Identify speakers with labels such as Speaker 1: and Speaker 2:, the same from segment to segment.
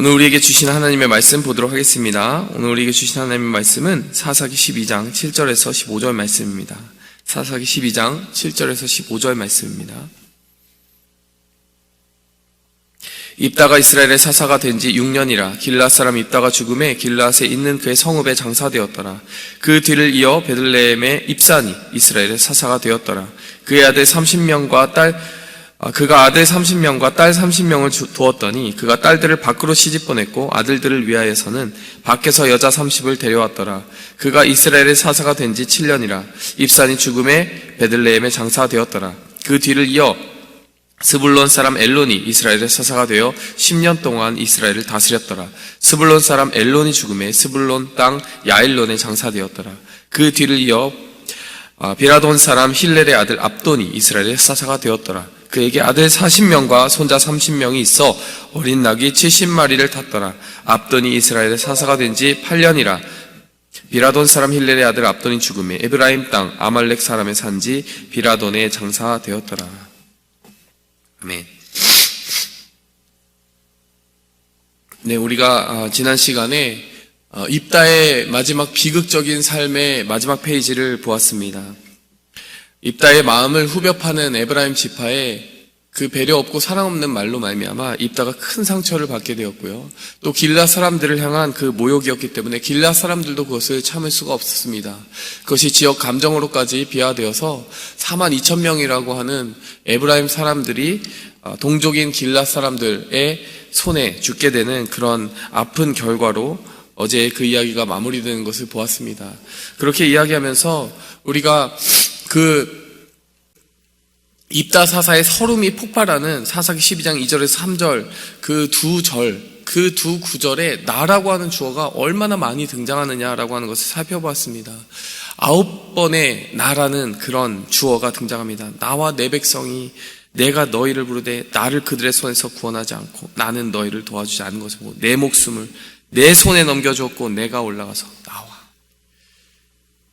Speaker 1: 오늘 우리에게 주신 하나님의 말씀 보도록 하겠습니다. 오늘 우리에게 주신 하나님의 말씀은 사사기 12장 7절에서 15절 말씀입니다. 사사기 12장 7절에서 15절 말씀입니다. 입다가 이스라엘의 사사가 된 지 6년이라 길앗 사람 입다가 죽음에 길앗에 있는 그의 성읍에 장사되었더라. 그 뒤를 이어 베들레헴의 입산이 이스라엘의 사사가 되었더라. 그의 아들 30명과 그가 아들 30명과 딸 30명을 두었더니 그가 딸들을 밖으로 시집 보냈고 아들들을 위하여서는 밖에서 여자 30을 데려왔더라. 그가 이스라엘의 사사가 된 지 7년이라 입산이 죽음에 베들레헴에 장사되었더라. 그 뒤를 이어 스불론 사람 엘론이 이스라엘의 사사가 되어 10년 동안 이스라엘을 다스렸더라. 스불론 사람 엘론이 죽음에 스불론 땅 야일론에 장사되었더라. 그 뒤를 이어 비라돈 사람 힐렐의 아들 압돈이 이스라엘의 사사가 되었더라. 그에게 아들 40명과 손자 30명이 있어 어린 낙이 70마리를 탔더라. 압돈이 이스라엘의 사사가 된 지 8년이라 비라돈 사람 힐렐의 아들 압돈이 죽음에 에브라임 땅 아말렉 사람의 산지 비라돈에 장사되었더라. 아멘. 네, 우리가 지난 시간에 입다의 마지막 비극적인 삶의 마지막 페이지를 보았습니다. 입다의 마음을 후벼 파는 에브라임 지파에 그 배려 없고 사랑 없는 말로 말미암아 입다가 큰 상처를 받게 되었고요. 또 길앗 사람들을 향한 그 모욕이었기 때문에 길앗 사람들도 그것을 참을 수가 없었습니다. 그것이 지역 감정으로까지 비화되어서 42,000명이라고 하는 에브라임 사람들이 동족인 길앗 사람들의 손에 죽게 되는 그런 아픈 결과로 어제 그 이야기가 마무리되는 것을 보았습니다. 그렇게 이야기하면서 우리가 입다 사사의 서름이 폭발하는 사사기 12장 2절에서 3절 그 두 구절에 나라고 하는 주어가 얼마나 많이 등장하느냐라고 하는 것을 살펴보았습니다. 9번의 나라는 그런 주어가 등장합니다. 나와 내 백성이 내가 너희를 부르되 나를 그들의 손에서 구원하지 않고 나는 너희를 도와주지 않은 것을 보고 내 목숨을 내 손에 넘겨주었고 내가 올라가서 나와.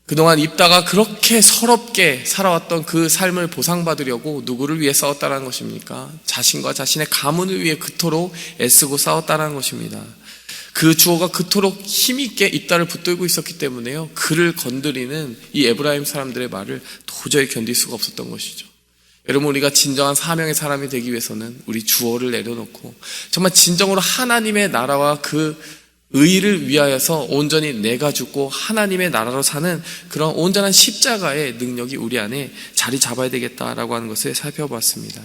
Speaker 1: 그동안 입다가 그렇게 서럽게 살아왔던 그 삶을 보상받으려고 누구를 위해 싸웠다는 것입니까? 자신과 자신의 가문을 위해 그토록 애쓰고 싸웠다는 것입니다. 그 주어가 그토록 힘있게 입다를 붙들고 있었기 때문에요. 그를 건드리는 이 에브라임 사람들의 말을 도저히 견딜 수가 없었던 것이죠. 여러분, 우리가 진정한 사명의 사람이 되기 위해서는 우리 주어를 내려놓고 정말 진정으로 하나님의 나라와 그 의를 위하여서 온전히 내가 죽고 하나님의 나라로 사는 그런 온전한 십자가의 능력이 우리 안에 자리 잡아야 되겠다라고 하는 것을 살펴봤습니다.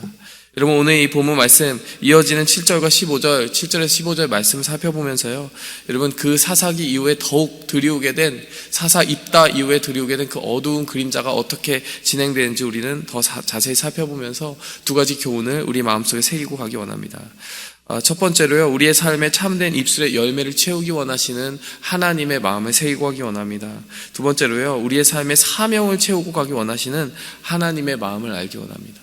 Speaker 1: 여러분, 오늘 이 본문 말씀 이어지는 7절과 15절, 7절에서 15절 말씀을 살펴보면서요, 여러분 그 사사기 이후에 더욱 드리우게 된 사사 입다 이후에 드리우게 된 그 어두운 그림자가 어떻게 진행되는지 우리는 더 자세히 살펴보면서 두 가지 교훈을 우리 마음속에 새기고 가기 원합니다. 첫 번째로요, 우리의 삶에 참된 입술의 열매를 채우기 원하시는 하나님의 마음을 새기고 가기 원합니다. 두 번째로요, 우리의 삶에 사명을 채우고 가기 원하시는 하나님의 마음을 알기 원합니다.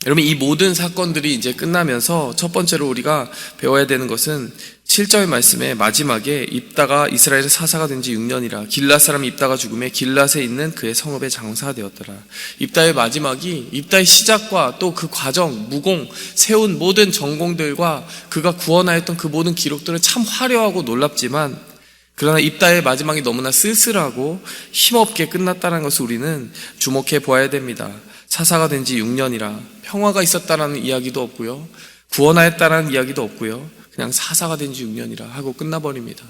Speaker 1: 여러분, 이 모든 사건들이 이제 끝나면서 첫 번째로 우리가 배워야 되는 것은 7절 말씀의 마지막에 입다가 이스라엘의 사사가 된 지 6년이라 길앗 사람 입다가 죽음에 길앗에 있는 그의 성읍에 장사되었더라. 입다의 마지막이 입다의 시작과 또 그 과정, 무공, 세운 모든 전공들과 그가 구원하였던 그 모든 기록들은 참 화려하고 놀랍지만 그러나 입다의 마지막이 너무나 쓸쓸하고 힘없게 끝났다는 것을 우리는 주목해 보아야 됩니다. 사사가 된 지 6년이라 평화가 있었다라는 이야기도 없고요, 구원하였다라는 이야기도 없고요, 그냥 사사가 된 지 6년이라 하고 끝나버립니다.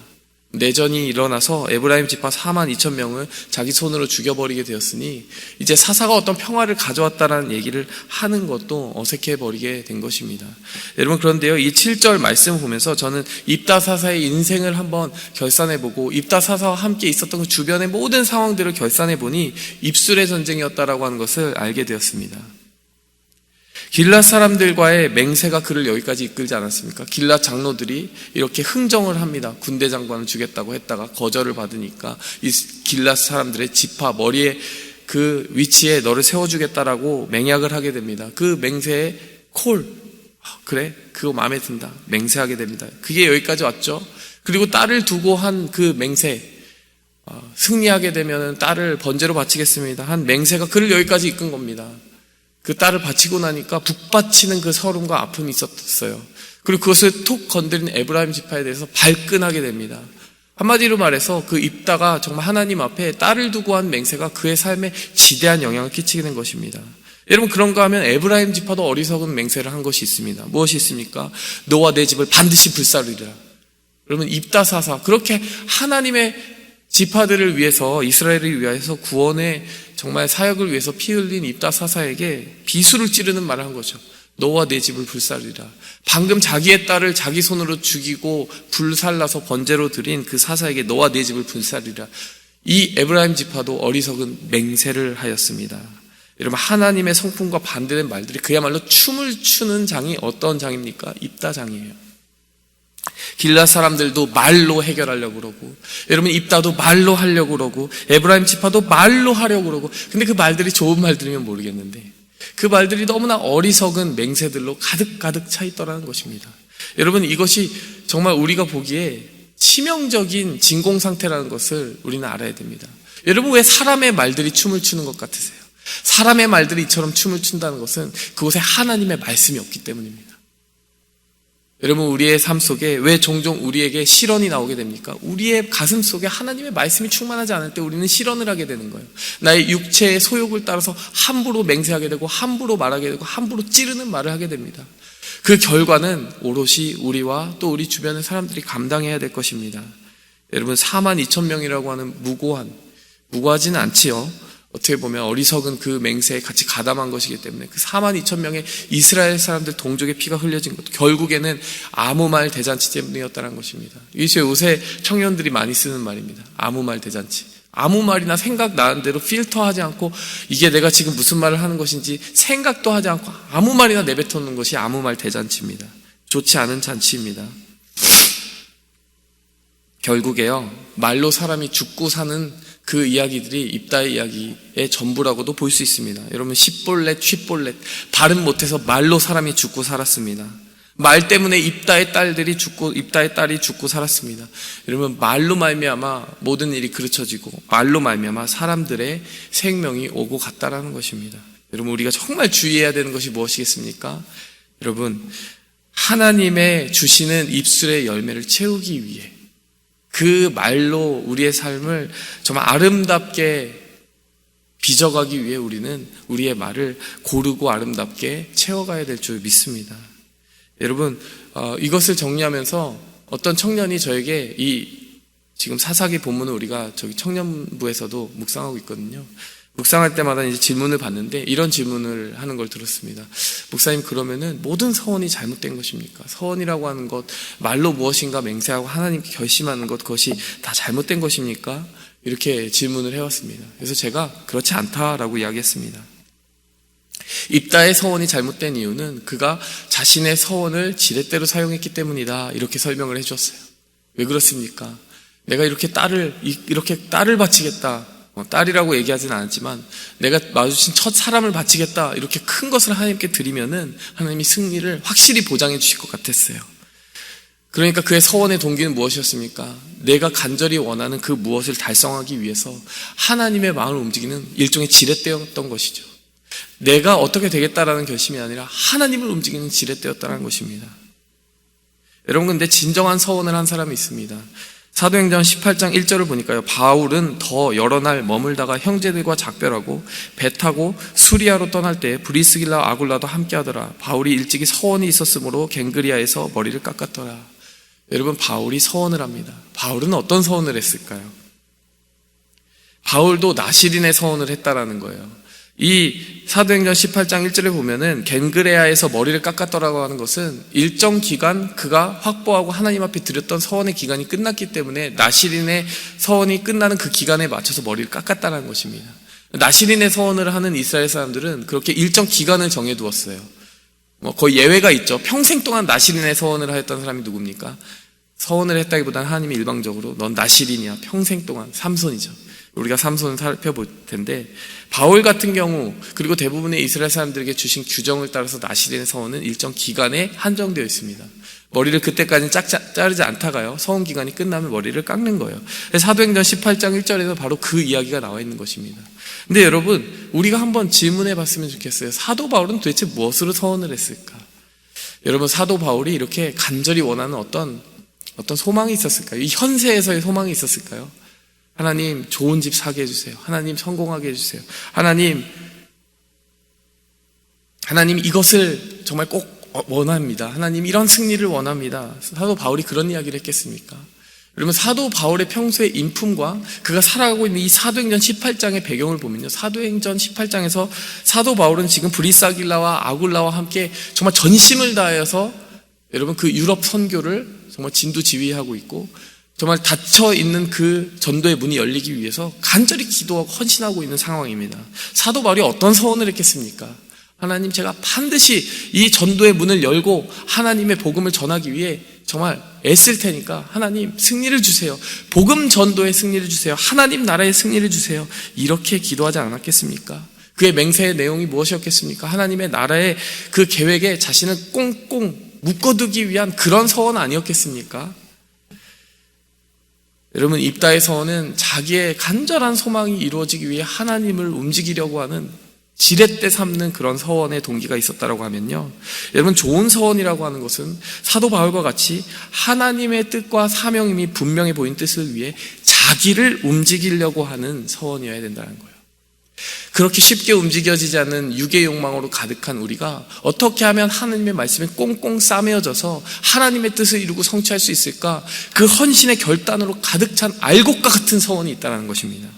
Speaker 1: 내전이 일어나서 에브라임 지파 42,000명을 자기 손으로 죽여버리게 되었으니 이제 사사가 어떤 평화를 가져왔다라는 얘기를 하는 것도 어색해버리게 된 것입니다. 여러분, 그런데요, 이 7절 말씀을 보면서 저는 입다 사사의 인생을 한번 결산해보고 입다 사사와 함께 있었던 그 주변의 모든 상황들을 결산해보니 입술의 전쟁이었다라고 하는 것을 알게 되었습니다. 길앗 사람들과의 맹세가 그를 여기까지 이끌지 않았습니까? 길앗 장로들이 이렇게 흥정을 합니다. 군대 장관을 주겠다고 했다가 거절을 받으니까 이 길앗 사람들의 지파 머리에 그 위치에 너를 세워주겠다라고 맹약을 하게 됩니다. 그 맹세에 그래? 그거 마음에 든다. 맹세하게 됩니다. 그게 여기까지 왔죠. 그리고 딸을 두고 한 그 맹세, 승리하게 되면 딸을 번제로 바치겠습니다 한 맹세가 그를 여기까지 이끈 겁니다. 그 딸을 바치고 나니까 북받치는 그 서름과 아픔이 있었어요. 그리고 그것을 톡 건드린 에브라임 지파에 대해서 발끈하게 됩니다. 한마디로 말해서 그 입다가 정말 하나님 앞에 딸을 두고 한 맹세가 그의 삶에 지대한 영향을 끼치게 된 것입니다. 여러분, 그런가 하면 에브라임 지파도 어리석은 맹세를 한 것이 있습니다. 무엇이 있습니까? 너와 내 집을 반드시 불사르리라. 여러분, 입다 사사, 그렇게 하나님의 지파들을 위해서, 이스라엘을 위해서 구원의 정말 사역을 위해서 피 흘린 입다 사사에게 비수를 찌르는 말을 한 거죠. 너와 내 집을 불살리라. 방금 자기의 딸을 자기 손으로 죽이고 불살라서 번제로 드린 그 사사에게 너와 내 집을 불살리라. 이 에브라임 지파도 어리석은 맹세를 하였습니다. 여러분, 하나님의 성품과 반대된 말들이 그야말로 춤을 추는 장이 어떤 장입니까? 입다장이에요. 길앗 사람들도 말로 해결하려고 그러고, 여러분 입다도 말로 하려고 그러고, 에브라임 지파도 말로 하려고 그러고, 근데 그 말들이 좋은 말들이면 모르겠는데 그 말들이 너무나 어리석은 맹세들로 가득가득 차 있더라는 것입니다. 여러분, 이것이 정말 우리가 보기에 치명적인 진공 상태라는 것을 우리는 알아야 됩니다. 여러분, 왜 사람의 말들이 춤을 추는 것 같으세요? 사람의 말들이 이처럼 춤을 춘다는 것은 그곳에 하나님의 말씀이 없기 때문입니다. 여러분, 우리의 삶 속에 왜 종종 우리에게 실언이 나오게 됩니까? 우리의 가슴 속에 하나님의 말씀이 충만하지 않을 때 우리는 실언을 하게 되는 거예요. 나의 육체의 소욕을 따라서 함부로 맹세하게 되고, 함부로 말하게 되고, 함부로 찌르는 말을 하게 됩니다. 그 결과는 오롯이 우리와 또 우리 주변의 사람들이 감당해야 될 것입니다. 여러분, 42,000명이라고 하는 무고하지는 않지요. 어떻게 보면 어리석은 그 맹세에 같이 가담한 것이기 때문에 그 42,000명의 이스라엘 사람들 동족의 피가 흘려진 것도 결국에는 아무 말 대잔치 때문이었다는 것입니다. 이게 요새 청년들이 많이 쓰는 말입니다. 아무 말 대잔치. 아무 말이나 생각나는 대로 필터하지 않고 이게 내가 지금 무슨 말을 하는 것인지 생각도 하지 않고 아무 말이나 내뱉어놓는 것이 아무 말 대잔치입니다. 좋지 않은 잔치입니다. 결국에요, 말로 사람이 죽고 사는 그 이야기들이 입다의 이야기의 전부라고도 볼 수 있습니다. 여러분, 십볼렛, 쉿볼렛, 발음 못해서 말로 사람이 죽고 살았습니다. 말 때문에 입다의 딸이 죽고 살았습니다. 여러분, 말로 말미암아 모든 일이 그르쳐지고 말로 말미암아 사람들의 생명이 오고 갔다라는 것입니다. 여러분, 우리가 정말 주의해야 되는 것이 무엇이겠습니까? 여러분, 하나님의 주시는 입술의 열매를 채우기 위해 그 말로 우리의 삶을 정말 아름답게 빚어가기 위해 우리는 우리의 말을 고르고 아름답게 채워가야 될 줄 믿습니다. 여러분, 이것을 정리하면서 어떤 청년이 저에게 지금 사사기 본문을 우리가 저기 청년부에서도 묵상하고 있거든요. 묵상할 때마다 이제 질문을 받는데 이런 질문을 하는 걸 들었습니다. 목사님, 그러면은 모든 서원이 잘못된 것입니까? 서원이라고 하는 것, 말로 무엇인가 맹세하고 하나님께 결심하는 것, 그것이 다 잘못된 것입니까? 이렇게 질문을 해왔습니다. 그래서 제가 그렇지 않다라고 이야기했습니다. 입다의 서원이 잘못된 이유는 그가 자신의 서원을 지렛대로 사용했기 때문이다, 이렇게 설명을 해주었어요. 왜 그렇습니까? 내가 이렇게 딸을 바치겠다, 딸이라고 얘기하지는 않았지만 내가 마주친 첫 사람을 바치겠다, 이렇게 큰 것을 하나님께 드리면은 하나님이 승리를 확실히 보장해 주실 것 같았어요. 그러니까 그의 서원의 동기는 무엇이었습니까? 내가 간절히 원하는 그 무엇을 달성하기 위해서 하나님의 마음을 움직이는 일종의 지렛대였던 것이죠. 내가 어떻게 되겠다라는 결심이 아니라 하나님을 움직이는 지렛대였다는 것입니다. 여러분, 근데 진정한 서원을 한 사람이 있습니다. 사도행전 18장 1절을 보니까요, 바울은 더 여러 날 머물다가 형제들과 작별하고 배 타고 수리아로 떠날 때 브리스길라 아굴라도 함께 하더라. 바울이 일찍이 서원이 있었으므로 갱그리아에서 머리를 깎았더라. 여러분, 바울이 서원을 합니다. 바울은 어떤 서원을 했을까요? 바울도 나시린의 서원을 했다라는 거예요. 이 사도행전 18장 1절에 보면은 갱그레아에서 머리를 깎았더라고 하는 것은 일정 기간 그가 확보하고 하나님 앞에 드렸던 서원의 기간이 끝났기 때문에 나시린의 서원이 끝나는 그 기간에 맞춰서 머리를 깎았다는 것입니다. 나시린의 서원을 하는 이스라엘 사람들은 그렇게 일정 기간을 정해두었어요. 거의 예외가 있죠. 평생 동안 나시린의 서원을 하였던 사람이 누굽니까? 서원을 했다기보다는 하나님이 일방적으로 넌 나시린이야, 평생 동안. 삼손이죠. 우리가 삼손을 살펴볼 텐데, 바울 같은 경우 그리고 대부분의 이스라엘 사람들에게 주신 규정을 따라서 나시린의 서원은 일정 기간에 한정되어 있습니다. 머리를 그때까지는 자르지 않다가요, 서원 기간이 끝나면 머리를 깎는 거예요. 사도행전 18장 1절에서 바로 그 이야기가 나와 있는 것입니다. 근데 여러분, 우리가 한번 질문해 봤으면 좋겠어요. 사도 바울은 도대체 무엇으로 서원을 했을까? 여러분, 사도 바울이 이렇게 간절히 원하는 어떤 소망이 있었을까요? 이 현세에서의 소망이 있었을까요? 하나님, 좋은 집 사게 해주세요. 하나님, 성공하게 해주세요. 하나님, 이것을 정말 꼭 원합니다. 하나님, 이런 승리를 원합니다. 사도 바울이 그런 이야기를 했겠습니까? 여러분, 사도 바울의 평소의 인품과 그가 살아가고 있는 이 사도행전 18장의 배경을 보면요, 사도행전 18장에서 사도 바울은 지금 브리사길라와 아굴라와 함께 정말 전심을 다해서 여러분 그 유럽 선교를 정말 진두지휘하고 있고, 정말 닫혀 있는 그 전도의 문이 열리기 위해서 간절히 기도하고 헌신하고 있는 상황입니다. 사도 바울이 어떤 서원을 했겠습니까? 하나님, 제가 반드시 이 전도의 문을 열고 하나님의 복음을 전하기 위해 정말 애쓸 테니까 하나님, 승리를 주세요. 복음 전도의 승리를 주세요. 하나님 나라의 승리를 주세요. 이렇게 기도하지 않았겠습니까? 그의 맹세의 내용이 무엇이었겠습니까? 하나님의 나라의 그 계획에 자신을 꽁꽁 묶어두기 위한 그런 서원 아니었겠습니까? 여러분, 입다의 서원은 자기의 간절한 소망이 이루어지기 위해 하나님을 움직이려고 하는 지렛대 삼는 그런 서원의 동기가 있었다라고 하면요, 여러분, 좋은 서원이라고 하는 것은 사도 바울과 같이 하나님의 뜻과 사명임이 분명해 보인 뜻을 위해 자기를 움직이려고 하는 서원이어야 된다는 거예요. 그렇게 쉽게 움직여지지 않는 육의 욕망으로 가득한 우리가 어떻게 하면 하나님의 말씀에 꽁꽁 싸매어져서 하나님의 뜻을 이루고 성취할 수 있을까? 그 헌신의 결단으로 가득 찬 알곡과 같은 서원이 있다는 것입니다.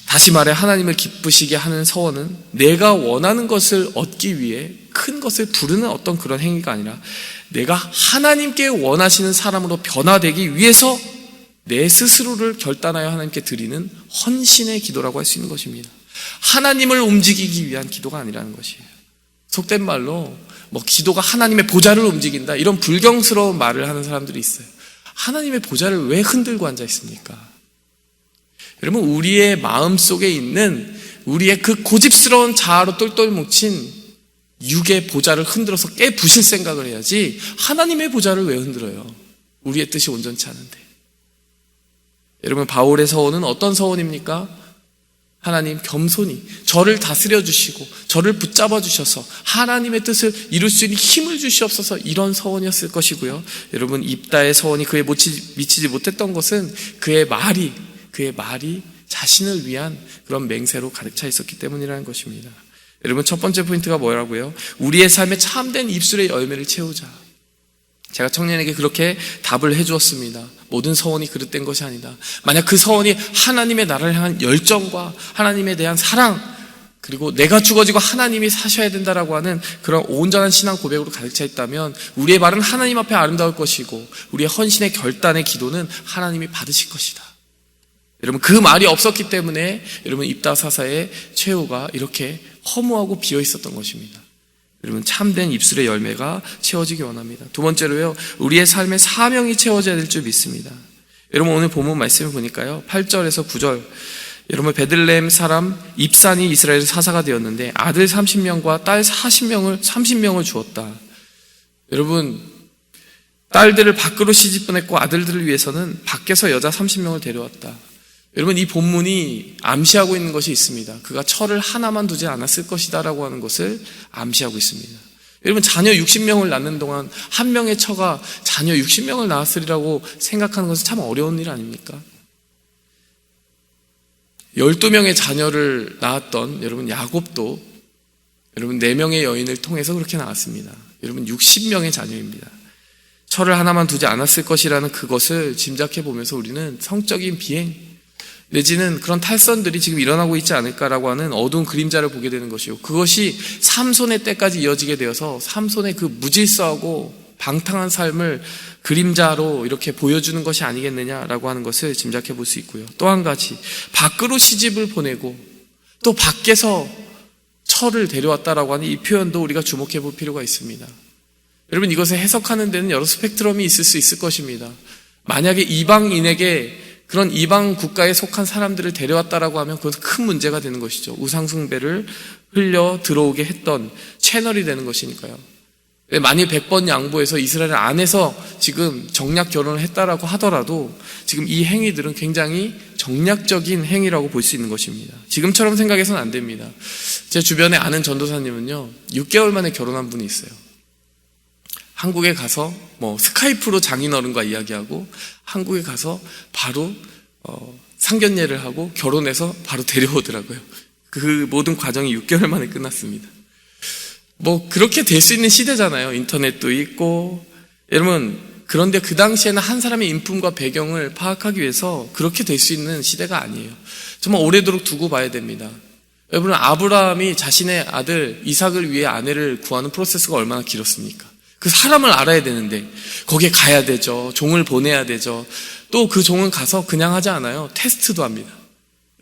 Speaker 1: 다시 말해, 하나님을 기쁘시게 하는 서원은 내가 원하는 것을 얻기 위해 큰 것을 부르는 어떤 그런 행위가 아니라 내가 하나님께 원하시는 사람으로 변화되기 위해서 내 스스로를 결단하여 하나님께 드리는 헌신의 기도라고 할 수 있는 것입니다. 하나님을 움직이기 위한 기도가 아니라는 것이에요. 속된 말로 기도가 하나님의 보좌를 움직인다, 이런 불경스러운 말을 하는 사람들이 있어요. 하나님의 보좌를 왜 흔들고 앉아 있습니까? 여러분, 우리의 마음속에 있는 우리의 그 고집스러운 자아로 똘똘 뭉친 육의 보좌를 흔들어서 깨부실 생각을 해야지 하나님의 보좌를 왜 흔들어요? 우리의 뜻이 온전치 않은데. 여러분, 바울의 서원은 어떤 서원입니까? 하나님, 겸손히 저를 다스려 주시고 저를 붙잡아 주셔서 하나님의 뜻을 이룰 수 있는 힘을 주시옵소서, 이런 서원이었을 것이고요. 여러분, 입다의 서원이 그에 미치지 못했던 것은 그의 말이 자신을 위한 그런 맹세로 가득 차 있었기 때문이라는 것입니다. 여러분, 첫 번째 포인트가 뭐라고요? 우리의 삶에 참된 입술의 열매를 채우자. 제가 청년에게 그렇게 답을 해주었습니다. 모든 서원이 그릇된 것이 아니다. 만약 그 서원이 하나님의 나라를 향한 열정과 하나님에 대한 사랑, 그리고 내가 죽어지고 하나님이 사셔야 된다라고 하는 그런 온전한 신앙 고백으로 가득 차 있다면 우리의 말은 하나님 앞에 아름다울 것이고 우리의 헌신의 결단의 기도는 하나님이 받으실 것이다. 여러분, 그 말이 없었기 때문에 여러분, 입다사사의 최후가 이렇게 허무하고 비어 있었던 것입니다. 여러분, 참된 입술의 열매가 채워지기 원합니다. 두 번째로요, 우리의 삶의 사명이 채워져야 될 줄 믿습니다. 여러분, 오늘 본문 말씀을 보니까요, 8절에서 9절, 여러분, 베들레헴 사람 입산이 이스라엘 사사가 되었는데 아들 30명과 딸 30명을 주었다. 여러분, 딸들을 밖으로 시집 보냈고 아들들을 위해서는 밖에서 여자 30명을 데려왔다. 여러분, 이 본문이 암시하고 있는 것이 있습니다. 그가 철을 하나만 두지 않았을 것이다 라고 하는 것을 암시하고 있습니다. 여러분, 자녀 60명을 낳는 동안 한 명의 처가 자녀 60명을 낳았으리라고 생각하는 것은 참 어려운 일 아닙니까? 12명의 자녀를 낳았던 여러분 야곱도 여러분 4명의 여인을 통해서 그렇게 낳았습니다. 여러분, 60명의 자녀입니다. 철을 하나만 두지 않았을 것이라는 그것을 짐작해 보면서 우리는 성적인 비행 내지는 그런 탈선들이 지금 일어나고 있지 않을까라고 하는 어두운 그림자를 보게 되는 것이고, 그것이 삼손의 때까지 이어지게 되어서 삼손의 그 무질서하고 방탕한 삶을 그림자로 이렇게 보여주는 것이 아니겠느냐라고 하는 것을 짐작해 볼 수 있고요. 또 한 가지, 밖으로 시집을 보내고 또 밖에서 철을 데려왔다라고 하는 이 표현도 우리가 주목해 볼 필요가 있습니다. 여러분, 이것을 해석하는 데는 여러 스펙트럼이 있을 수 있을 것입니다. 만약에 이방인에게 그런 이방 국가에 속한 사람들을 데려왔다라고 하면 그것은 큰 문제가 되는 것이죠. 우상숭배를 흘려 들어오게 했던 채널이 되는 것이니까요. 만일 100번 양보해서 이스라엘 안에서 지금 정략 결혼을 했다라고 하더라도 지금 이 행위들은 굉장히 정략적인 행위라고 볼 수 있는 것입니다. 지금처럼 생각해서는 안 됩니다. 제 주변에 아는 전도사님은요, 6개월 만에 결혼한 분이 있어요. 한국에 가서 스카이프로 장인어른과 이야기하고 한국에 가서 바로 상견례를 하고 결혼해서 바로 데려오더라고요. 그 모든 과정이 6개월 만에 끝났습니다. 그렇게 될 수 있는 시대잖아요. 인터넷도 있고. 여러분, 그런데 그 당시에는 한 사람의 인품과 배경을 파악하기 위해서 그렇게 될 수 있는 시대가 아니에요. 정말 오래도록 두고 봐야 됩니다. 여러분, 아브라함이 자신의 아들 이삭을 위해 아내를 구하는 프로세스가 얼마나 길었습니까? 그 사람을 알아야 되는데 거기에 가야 되죠. 종을 보내야 되죠. 또 그 종은 가서 그냥 하지 않아요. 테스트도 합니다.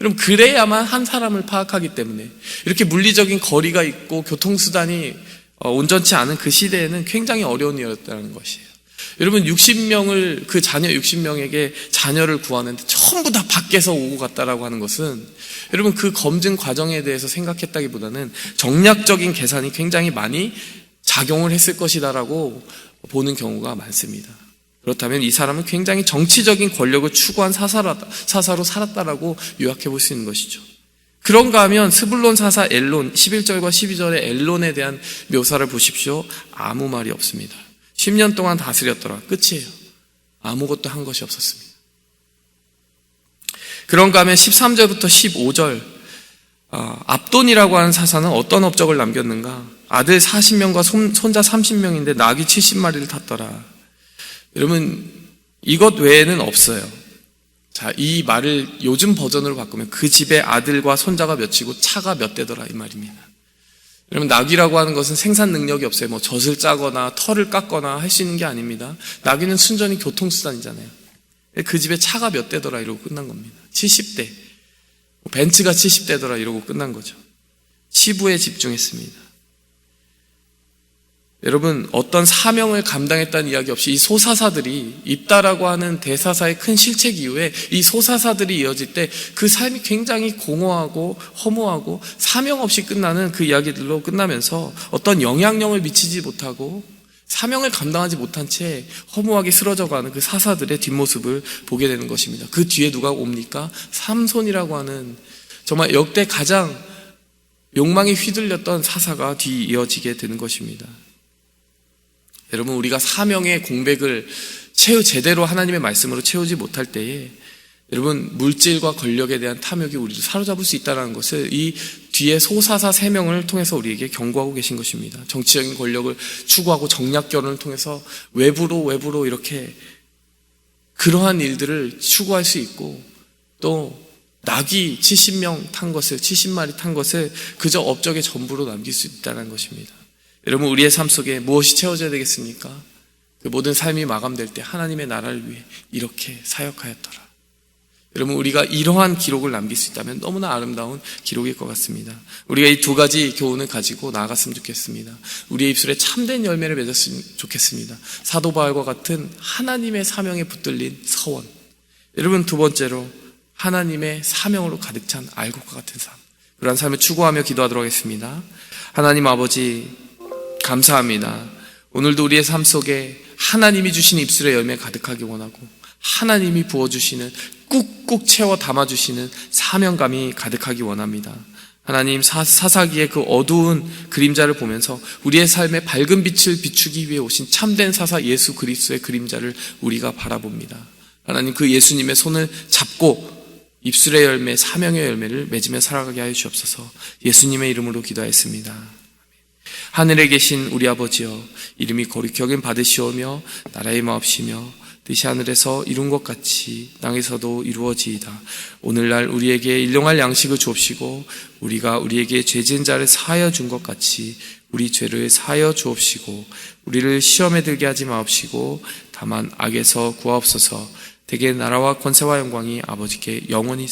Speaker 1: 여러분, 그래야만 한 사람을 파악하기 때문에 이렇게 물리적인 거리가 있고 교통수단이 온전치 않은 그 시대에는 굉장히 어려운 일이었다는 것이에요. 여러분, 60명을 그 자녀 60명에게 자녀를 구하는데 전부 다 밖에서 오고 갔다라고 하는 것은 여러분, 그 검증 과정에 대해서 생각했다기보다는 정략적인 계산이 굉장히 많이 작용을 했을 것이다라고 보는 경우가 많습니다. 그렇다면 이 사람은 굉장히 정치적인 권력을 추구한 사사로 살았다라고 요약해 볼 수 있는 것이죠. 그런가 하면 스불론 사사 엘론 11절과 12절의 엘론에 대한 묘사를 보십시오. 아무 말이 없습니다. 10년 동안 다스렸더라. 끝이에요. 아무것도 한 것이 없었습니다. 그런가 하면 13절부터 15절 압돈이라고 하는 사사는 어떤 업적을 남겼는가? 아들 40명과 손자 30명인데 낙이 70마리를 탔더라. 여러분, 이것 외에는 없어요. 자, 이 말을 요즘 버전으로 바꾸면 그 집에 아들과 손자가 몇이고 차가 몇 대더라 이 말입니다. 여러분, 낙이라고 하는 것은 생산 능력이 없어요. 젖을 짜거나 털을 깎거나 할 수 있는 게 아닙니다. 낙이는 순전히 교통수단이잖아요. 그 집에 차가 몇 대더라 이러고 끝난 겁니다. 70대. 벤츠가 70대더라 이러고 끝난 거죠. 치부에 집중했습니다. 여러분, 어떤 사명을 감당했다는 이야기 없이 이 소사사들이 입다라고 하는 대사사의 큰 실책 이후에 이 소사사들이 이어질 때 그 삶이 굉장히 공허하고 허무하고 사명 없이 끝나는 그 이야기들로 끝나면서 어떤 영향력을 미치지 못하고 사명을 감당하지 못한 채 허무하게 쓰러져가는 그 사사들의 뒷모습을 보게 되는 것입니다. 그 뒤에 누가 옵니까? 삼손이라고 하는 정말 역대 가장 욕망에 휘둘렸던 사사가 뒤이어지게 되는 것입니다. 여러분, 우리가 사명의 공백을 제대로 하나님의 말씀으로 채우지 못할 때에 여러분, 물질과 권력에 대한 탐욕이 우리를 사로잡을 수 있다는 것을 이 뒤에 소사사 3명을 통해서 우리에게 경고하고 계신 것입니다. 정치적인 권력을 추구하고 정략 결혼을 통해서 외부로 이렇게 그러한 일들을 추구할 수 있고, 또 낙이 70마리 탄 것을 그저 업적의 전부로 남길 수 있다는 것입니다. 여러분, 우리의 삶 속에 무엇이 채워져야 되겠습니까? 그 모든 삶이 마감될 때 하나님의 나라를 위해 이렇게 사역하였더라. 여러분, 우리가 이러한 기록을 남길 수 있다면 너무나 아름다운 기록일 것 같습니다. 우리가 이 두 가지 교훈을 가지고 나아갔으면 좋겠습니다. 우리의 입술에 참된 열매를 맺었으면 좋겠습니다. 사도 바울과 같은 하나님의 사명에 붙들린 서원. 여러분, 두 번째로 하나님의 사명으로 가득 찬 알곡과 같은 삶. 그러한 삶을 추구하며 기도하도록 하겠습니다. 하나님 아버지, 감사합니다. 오늘도 우리의 삶 속에 하나님이 주신 입술의 열매 가득하기 원하고 하나님이 부어주시는 꾹꾹 채워 담아주시는 사명감이 가득하기 원합니다. 하나님, 사사기의 그 어두운 그림자를 보면서 우리의 삶에 밝은 빛을 비추기 위해 오신 참된 사사 예수 그리스도의 그림자를 우리가 바라봅니다. 하나님, 그 예수님의 손을 잡고 입술의 열매, 사명의 열매를 맺으며 살아가게 하여 주옵소서. 예수님의 이름으로 기도하였습니다. 하늘에 계신 우리 아버지여, 이름이 거룩히 여김 받으시오며 나라의 마옵시며 뜻이 하늘에서 이룬 것 같이 땅에서도 이루어지이다. 오늘날 우리에게 일용할 양식을 주옵시고 우리가 우리에게 죄 지은 자를 사하여 준 것 같이 우리 죄를 사하여 주옵시고 우리를 시험에 들게 하지 마옵시고 다만 악에서 구하옵소서. 대개 나라와 권세와 영광이 아버지께 영원히